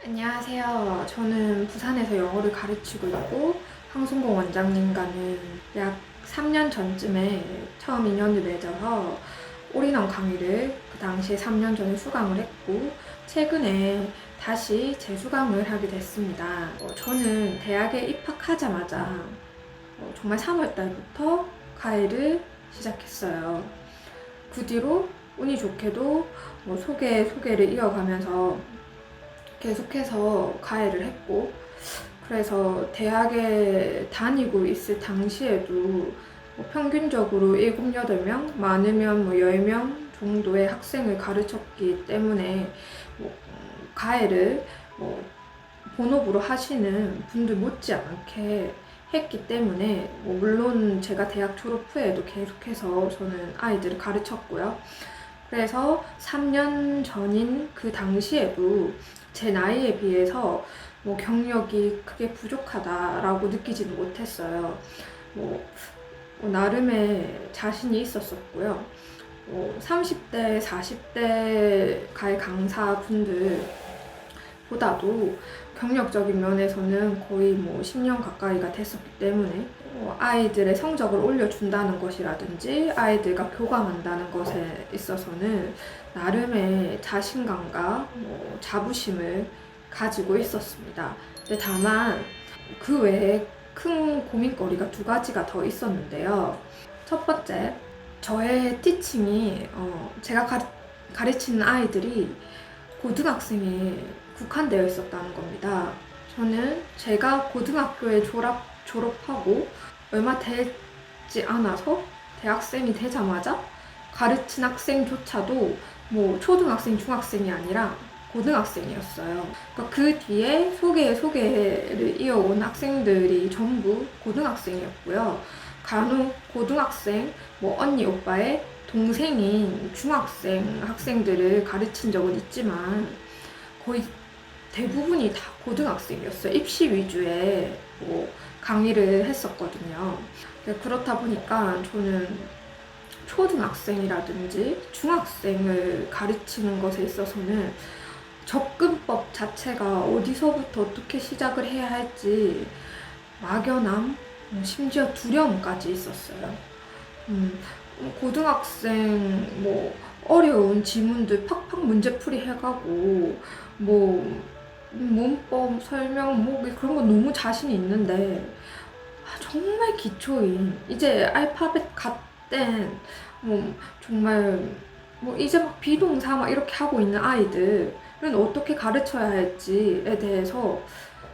안녕하세요. 저는 부산에서 영어를 가르치고 있고 황순공 원장님과는 약 3년 전쯤에 처음 인연을 맺어서 올인원 강의를 그 당시에 3년 전에 수강을 했고 최근에 다시 재수강을 하게 됐습니다. 저는 대학에 입학하자마자 정말 3월 달부터 과외를 시작했어요. 그 뒤로 운이 좋게도 소개를 이어가면서 계속해서 과외를 했고, 그래서 대학에 다니고 있을 당시에도 평균적으로 7, 8명, 많으면 10명 정도의 학생을 가르쳤기 때문에 과외를 본업으로 하시는 분들 못지않게 했기 때문에 물론 제가 대학 졸업 후에도 계속해서 저는 아이들을 가르쳤고요. 그래서 3년 전인 그 당시에도 제 나이에 비해서 경력이 크게 부족하다라고 느끼지는 못했어요. 뭐, 나름의 자신이 있었었고요. 30대, 40대 갈 강사분들보다도 경력적인 면에서는 거의 10년 가까이가 됐었기 때문에 아이들의 성적을 올려준다는 것이라든지 아이들과 교감한다는 것에 있어서는 나름의 자신감과 자부심을 가지고 있었습니다. 근데 다만 그 외에 큰 고민거리가 두 가지가 더 있었는데요. 첫 번째, 저의 티칭이 제가 가르치는 아이들이 고등학생에 국한되어 있었다는 겁니다. 저는 제가 고등학교에 졸업하고 얼마 되지 않아서 대학생이 되자마자 가르친 학생조차도 초등학생, 중학생이 아니라 고등학생이었어요. 그러니까 그 뒤에 소개를 이어온 학생들이 전부 고등학생이었고요. 간혹 고등학생, 언니, 오빠의 동생인 중학생 학생들을 가르친 적은 있지만 거의 대부분이 다 고등학생이었어요. 입시 위주의 강의를 했었거든요. 그렇다 보니까 저는 초등학생이라든지 중학생을 가르치는 것에 있어서는 접근법 자체가 어디서부터 어떻게 시작을 해야 할지 막연함, 심지어 두려움까지 있었어요. 고등학생 어려운 지문들 팍팍 문제풀이 해가고 문법 설명 그런 거 너무 자신이 있는데 정말 기초인 이제 알파벳 갓된 정말 이제 막 비동사 막 이렇게 하고 있는 아이들은 어떻게 가르쳐야 할지에 대해서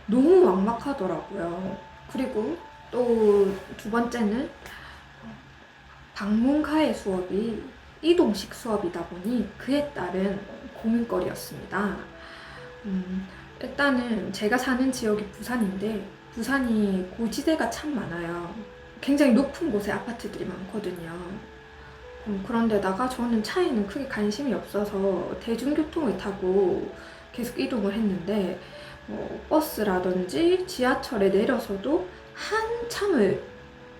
너무 막막하더라고요. 그리고 또 두 번째는 방문가의 수업이 이동식 수업이다 보니 그에 따른 고민거리였습니다. 일단은 제가 사는 지역이 부산인데 부산이 고지대가 참 많아요. 굉장히 높은 곳에 아파트들이 많거든요. 그런데다가 저는 차에는 크게 관심이 없어서 대중교통을 타고 계속 이동을 했는데 버스라든지 지하철에 내려서도 한참을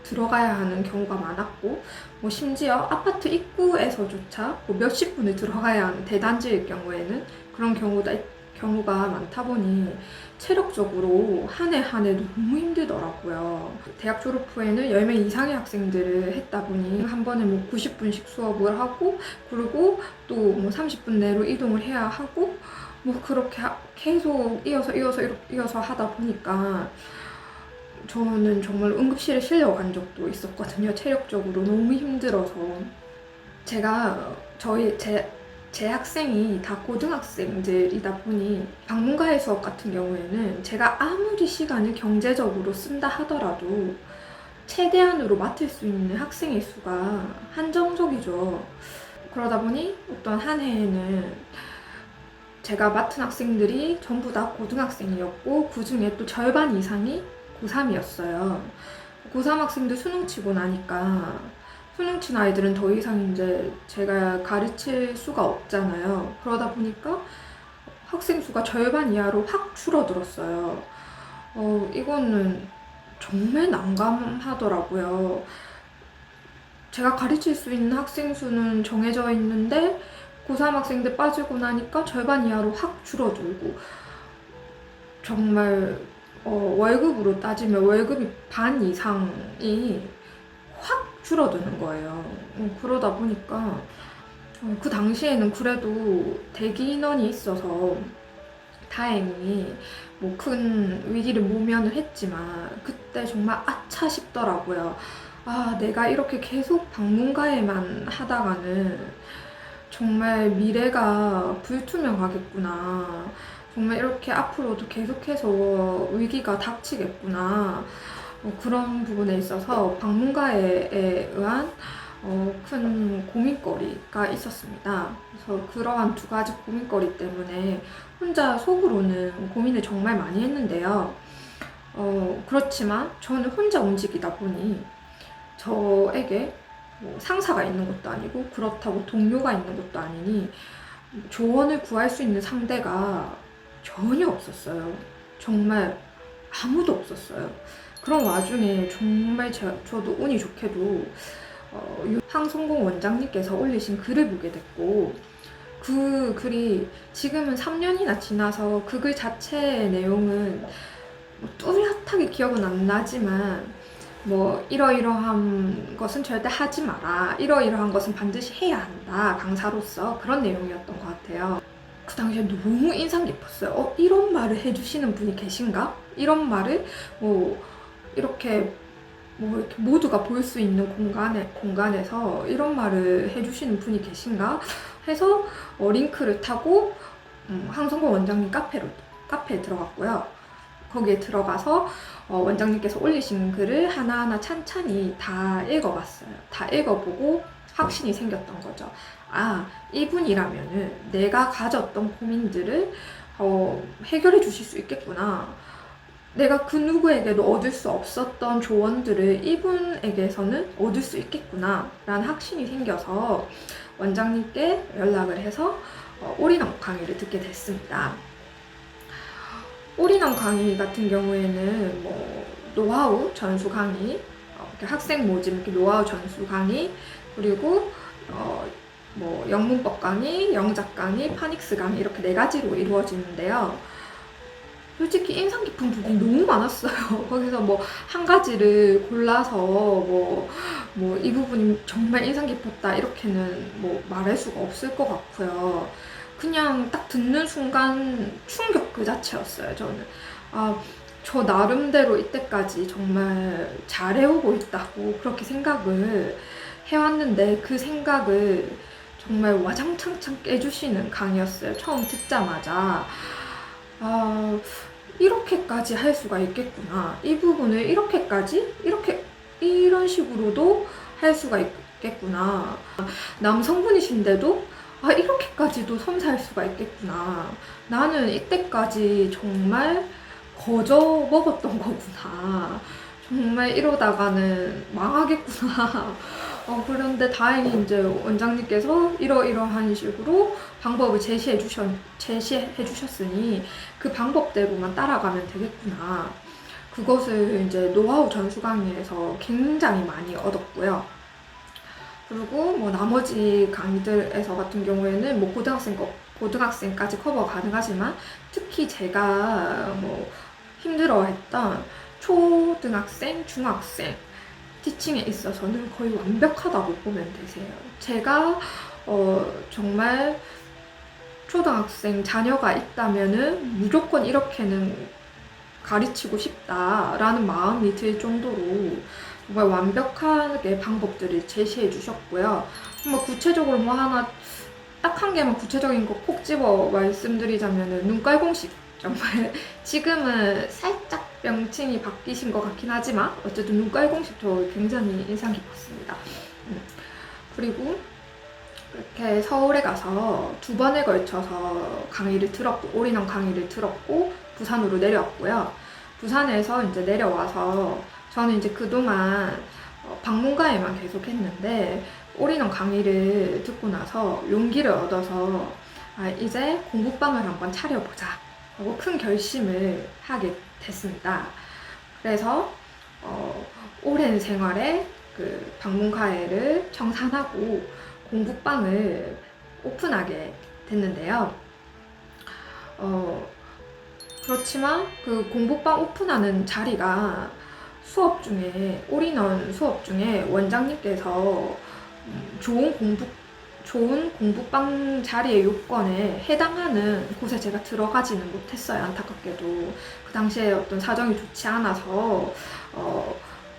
들어가야 하는 경우가 많았고 심지어 아파트 입구에서조차 몇십 분을 들어가야 하는 대단지일 경우에는 그런 경우가 많다 보니 체력적으로 한 해 한 해 너무 힘들더라고요. 대학 졸업 후에는 10명 이상의 학생들을 했다 보니 한 번에 90분씩 수업을 하고 그리고 또 30분 내로 이동을 해야 하고 그렇게 계속 이어서 하다 보니까 저는 정말 응급실에 실려간 적도 있었거든요. 체력적으로 너무 힘들어서. 제가 제 학생이 다 고등학생들이다 보니 방문가의 수업 같은 경우에는 제가 아무리 시간을 경제적으로 쓴다 하더라도 최대한으로 맡을 수 있는 학생의 수가 한정적이죠. 그러다 보니 어떤 한 해에는 제가 맡은 학생들이 전부 다 고등학생이었고 그 중에 또 절반 이상이 고3이었어요. 고3 학생들 수능 치고 나니까 수능 친 아이들은 더 이상 이제 제가 가르칠 수가 없잖아요. 그러다 보니까 학생 수가 절반 이하로 확 줄어들었어요. 이거는 정말 난감하더라고요. 제가 가르칠 수 있는 학생 수는 정해져 있는데 고3 학생들 빠지고 나니까 절반 이하로 확 줄어들고 정말 월급으로 따지면 월급이 반 이상이 확 줄어드는 거예요. 그러다 보니까 그 당시에는 그래도 대기 인원이 있어서 다행히 뭐 큰 위기를 모면을 했지만 그때 정말 아차 싶더라고요. 아, 내가 이렇게 계속 방문가에만 하다가는 정말 미래가 불투명하겠구나. 정말 이렇게 앞으로도 계속해서 위기가 닥치겠구나. 그런 부분에 있어서 방문가에 의한 큰 고민거리가 있었습니다. 그래서 그러한 두 가지 고민거리 때문에 혼자 속으로는 고민을 정말 많이 했는데요. 그렇지만 저는 혼자 움직이다 보니 저에게 뭐 상사가 있는 것도 아니고 그렇다고 동료가 있는 것도 아니니 조언을 구할 수 있는 상대가 전혀 없었어요. 정말 아무도 없었어요. 그런 와중에 정말 저도 운이 좋게도 황성공 원장님께서 올리신 글을 보게 됐고, 그 글이 지금은 3년이나 지나서 그 글 자체의 내용은 뭐 뚜렷하게 기억은 안 나지만 뭐 이러이러한 것은 절대 하지 마라, 이러이러한 것은 반드시 해야 한다, 강사로서, 그런 내용이었던 것 같아요. 그 당시에 너무 인상 깊었어요. 이런 말을 해주시는 분이 계신가? 이런 말을 뭐 이렇게 이렇게 모두가 볼 수 있는 공간에서 이런 말을 해주시는 분이 계신가 해서 링크를 타고 황성공 원장님 카페에 들어갔고요. 거기에 들어가서 원장님께서 올리신 글을 하나하나 찬찬히 다 읽어봤어요. 다 읽어보고 확신이 생겼던 거죠. 아, 이분이라면은 내가 가졌던 고민들을 해결해 주실 수 있겠구나. 내가 그 누구에게도 얻을 수 없었던 조언들을 이분에게서는 얻을 수 있겠구나 라는 확신이 생겨서 원장님께 연락을 해서 올인원 강의를 듣게 됐습니다. 올인원 강의 같은 경우에는 뭐 노하우 전수 강의, 학생 모집 이렇게 노하우 전수 강의, 그리고 뭐 영문법 강의, 영작 강의, 파닉스 강의, 이렇게 4가지로 이루어지는데요. 솔직히 인상 깊은 부분이 너무 많았어요. 거기서 뭐 한 가지를 골라서 뭐 이 부분이 정말 인상 깊었다 이렇게는 뭐 말할 수가 없을 것 같고요. 그냥 딱 듣는 순간 충격 그 자체였어요, 저는. 아, 저 나름대로 이때까지 정말 잘해오고 있다고 그렇게 생각을 해왔는데 그 생각을 정말 와장창창 깨주시는 강의였어요. 처음 듣자마자. 아, 이렇게까지 할 수가 있겠구나. 이 부분을 이런 식으로도 할 수가 있겠구나. 남성분이신데도 이렇게까지도 섬세할 수가 있겠구나. 나는 이때까지 정말 거저 먹었던 거구나. 정말 이러다가는 망하겠구나. 그런데 다행히 이제 원장님께서 이러이러한 식으로 방법을 제시해 주셨으니 그 방법대로만 따라가면 되겠구나. 그것을 이제 노하우 전수 강의에서 굉장히 많이 얻었고요. 그리고 뭐 나머지 강의들에서 같은 경우에는 뭐 고등학생까지 커버 가능하지만 특히 제가 뭐 힘들어했던 초등학생, 중학생 티칭에 있어서는 거의 완벽하다고 보면 되세요. 제가 정말 초등학생 자녀가 있다면은 무조건 이렇게는 가르치고 싶다라는 마음이 들 정도로 정말 완벽하게 방법들을 제시해 주셨고요. 정말 구체적으로 뭐 하나 딱 한 개만 구체적인 거 콕 집어 말씀드리자면은 눈깔공식, 정말 지금은 살짝 명칭이 바뀌신 것 같긴 하지만 어쨌든 눈깔공식 저 굉장히 인상 깊었습니다. 그리고 이렇게 서울에 가서 2번에 걸쳐서 강의를 들었고, 올인원 강의를 들었고 부산으로 내려왔고요. 부산에서 이제 내려와서 저는 이제 그동안 방문가에만 계속 했는데 올인원 강의를 듣고 나서 용기를 얻어서 이제 공부방을 한번 차려보자 하고 큰 결심을 하게 됐습니다. 그래서 오랜 생활에 그 방문가회를 청산하고 공부방을 오픈하게 됐는데요. 그렇지만 그 공부방 오픈하는 자리가 수업 중에, 올인원 수업 중에 원장님께서 좋은 공부방 자리의 요건에 해당하는 곳에 제가 들어가지는 못했어요. 안타깝게도. 그 당시에 어떤 사정이 좋지 않아서,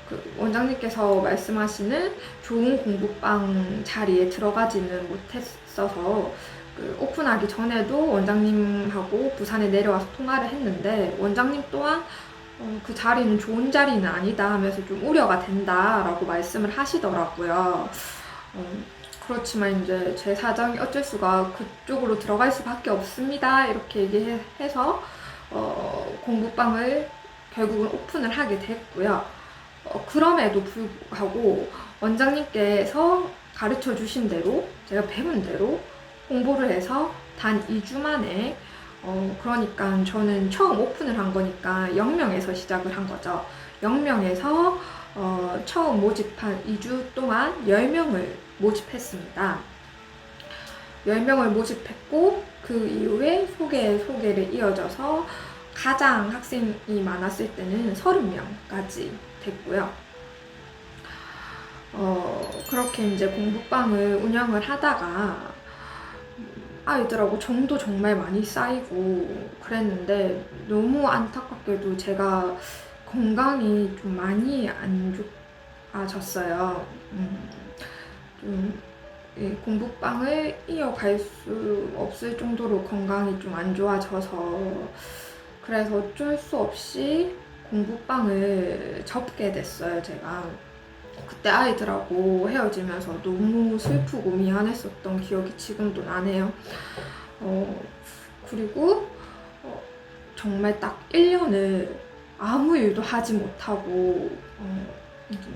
그 원장님께서 말씀하시는 좋은 공부방 자리에 들어가지는 못했어서, 그 오픈하기 전에도 원장님하고 부산에 내려와서 통화를 했는데, 원장님 또한 그 자리는 좋은 자리는 아니다 하면서 좀 우려가 된다라고 말씀을 하시더라고요. 그렇지만 이제 제 사정이 어쩔 수가 그쪽으로 들어갈 수밖에 없습니다. 이렇게 얘기해서 공부방을 결국은 오픈을 하게 됐고요. 그럼에도 불구하고 원장님께서 가르쳐 주신 대로, 제가 배운 대로 공부를 해서 단 2주 만에 그러니까 저는 처음 오픈을 한 거니까 0명에서 시작을 한 거죠. 0명에서 처음 모집한 2주 동안 10명을 모집했습니다. 10명을 모집했고 그 이후에 소개를 이어져서 가장 학생이 많았을 때는 30명까지 됐고요. 그렇게 이제 공부방을 운영을 하다가 아이들하고 정도 정말 많이 쌓이고 그랬는데 너무 안타깝게도 제가 건강이 좀 많이 안 좋아졌어요. 좀 공부방을 이어갈 수 없을 정도로 건강이 좀 안 좋아져서 그래서 어쩔 수 없이 공부방을 접게 됐어요, 제가. 그때 아이들하고 헤어지면서 너무 슬프고 미안했었던 기억이 지금도 나네요. 그리고 정말 딱 1년을 아무 일도 하지 못하고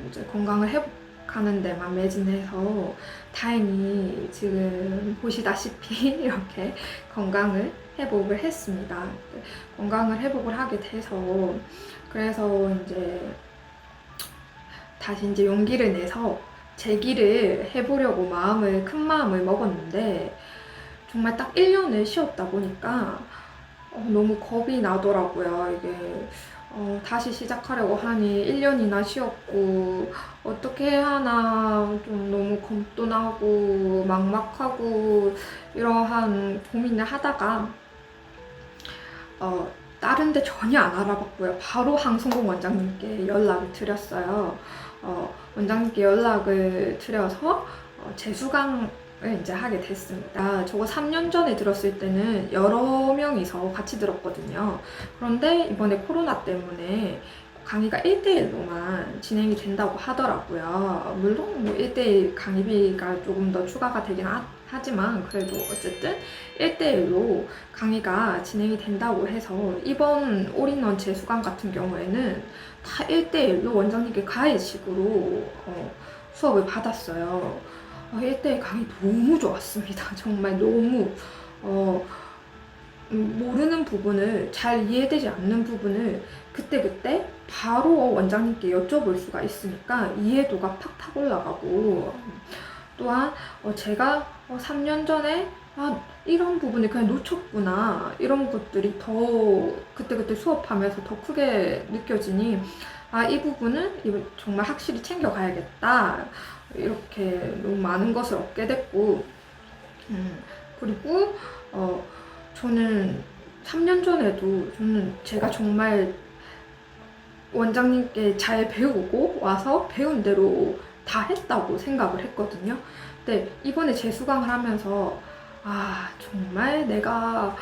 이제 건강을 회복하는 데만 매진해서 다행히 지금 보시다시피 이렇게 건강을 회복을 했습니다. 건강을 회복을 하게 돼서 그래서 이제 다시 이제 용기를 내서 재기를 해보려고 큰 마음을 먹었는데 정말 딱 1년을 쉬었다 보니까 너무 겁이 나더라고요. 이게 다시 시작하려고 하니 1년이나 쉬었고 어떻게 해야 하나 좀 너무 겁도 나고 막막하고 이러한 고민을 하다가 다른 데 전혀 안 알아봤고요. 바로 항성공 원장님께 연락을 드렸어요. 원장님께 연락을 드려서 재수강을 이제 하게 됐습니다. 저거 3년 전에 들었을 때는 여러 명이서 같이 들었거든요. 그런데 이번에 코로나 때문에 강의가 1대1로만 진행이 된다고 하더라고요. 물론 뭐 1대1 강의비가 조금 더 추가가 되긴 하지만 그래도 어쨌든 1대1로 강의가 진행이 된다고 해서 이번 올인원 재수강 같은 경우에는 다 1대1로 원장님께 가이드식으로 수업을 받았어요. 1대1 강의 너무 좋았습니다. 정말 너무 모르는 부분을 잘 이해되지 않는 부분을 그때그때 바로 원장님께 여쭤볼 수가 있으니까 이해도가 팍팍 올라가고 또한 제가 3년 전에 이런 부분을 그냥 놓쳤구나 이런 것들이 더 그때그때 수업하면서 더 크게 느껴지니 이 부분은 정말 확실히 챙겨가야겠다 이렇게 너무 많은 것을 얻게 됐고 그리고 저는 3년 전에도 제가 정말 원장님께 잘 배우고 와서 배운 대로 다 했다고 생각을 했거든요. 근데 이번에 재수강을 하면서 정말 내가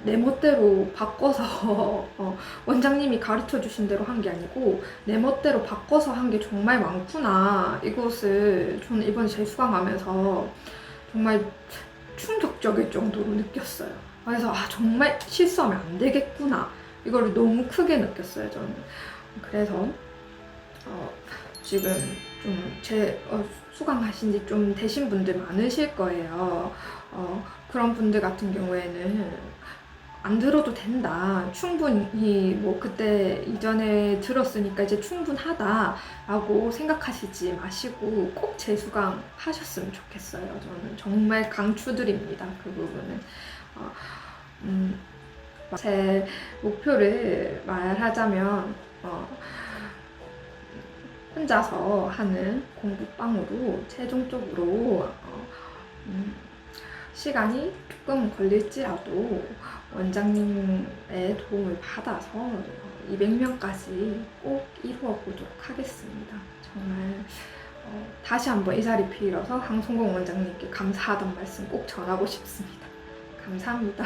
내 멋대로 바꿔서 원장님이 가르쳐 주신 대로 한 게 아니고 내 멋대로 바꿔서 한 게 정말 많구나. 이것을 저는 이번에 재수강하면서 정말 충격적일 정도로 느꼈어요. 그래서 정말 실수하면 안 되겠구나. 이거를 너무 크게 느꼈어요, 저는. 그래서 지금 좀 수강하신 지 좀 되신 분들 많으실 거예요. 그런 분들 같은 경우에는 안 들어도 된다. 충분히 뭐 그때 이전에 들었으니까 이제 충분하다라고 생각하시지 마시고 꼭 재수강 하셨으면 좋겠어요. 저는 정말 강추드립니다. 그 부분은. 제 목표를 말하자면 혼자서 하는 공부방으로 최종적으로 시간이 조금 걸릴지라도 원장님의 도움을 받아서 200명까지 꼭 이루어 보도록 하겠습니다. 정말 다시 한번 이 자리 빌어서 황송공 원장님께 감사하다는 말씀 꼭 전하고 싶습니다. 감사합니다.